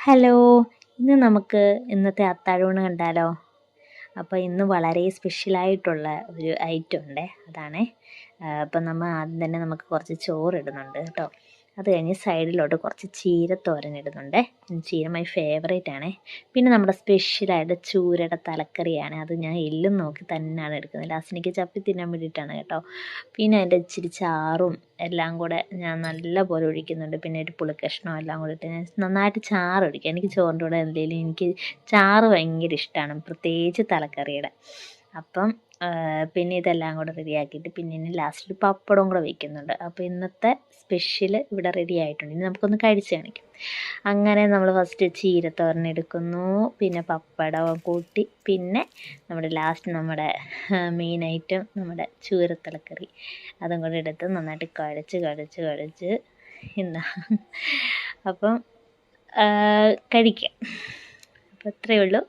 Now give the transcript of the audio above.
Hello, ഇന്ന് നമുക്ക് ഇന്നത്തെ അത്താഴൂണ് കണ്ടാലോ? അപ്പോൾ ഇന്ന് വളരെ സ്പെഷ്യലായിട്ടുള്ള ഒരു ഐറ്റം ഉണ്ടേ, അതാണേ. അപ്പം നമ്മൾ ആദ്യം തന്നെ നമുക്ക് കുറച്ച് ചോറിടുന്നുണ്ട് കേട്ടോ. അത് കഴിഞ്ഞ് സൈഡിലോട്ട് കുറച്ച് ചീരത്തോരൻ ഇടുന്നുണ്ട്. ചീര മൈ ഫേവറേറ്റ് ആണേ. പിന്നെ നമ്മുടെ സ്പെഷ്യലായിട്ട് ചൂരയുടെ തലക്കറിയാണ്. അത് ഞാൻ എല്ലും നോക്കി തന്നെയാണ് എടുക്കുന്നത്. ലാസ്റ്റ് എനിക്ക് ചപ്പി തിന്നാൻ വേണ്ടിയിട്ടാണ് കേട്ടോ. പിന്നെ അതിൻ്റെ ഇച്ചിരി ചാറും എല്ലാം കൂടെ ഞാൻ നല്ല പോലെ ഒഴിക്കുന്നുണ്ട്. പിന്നെ ഒരു പുളിക്കഷ്ണം എല്ലാം കൂടെ ഇട്ട് ഞാൻ നന്നായിട്ട് ചാറ് ഒഴിക്കുക. എനിക്ക് ചോറിൻ്റെ കൂടെ എന്തെങ്കിലും എനിക്ക് ചാറ് ഭയങ്കര ഇഷ്ടമാണ്, പ്രത്യേകിച്ച് തലക്കറിയുടെ. അപ്പം പിന്നെ ഇതെല്ലാം കൂടെ റെഡിയാക്കിയിട്ട് പിന്നെ ഇനി ലാസ്റ്റിൽ പപ്പടവും കൂടെ വയ്ക്കുന്നുണ്ട്. അപ്പോൾ ഇന്നത്തെ സ്പെഷ്യൽ ഇവിടെ റെഡി ആയിട്ടുണ്ട്. ഇനി നമുക്കൊന്ന് കഴിച്ച് കാണിക്കും. അങ്ങനെ നമ്മൾ ഫസ്റ്റ് ചീരത്തോരൻ എടുക്കുന്നു, പിന്നെ പപ്പടവും കൂട്ടി, പിന്നെ നമ്മുടെ ലാസ്റ്റ് നമ്മുടെ മെയിൻ ഐറ്റം നമ്മുടെ ചൂരത്തലക്കറി അതും കൂടെ എടുത്ത് നന്നായിട്ട് കുഴച്ച് ഇന്നാ അപ്പം കഴിക്കാം. അപ്പോൾ ഇത്രയേ ഉള്ളൂ.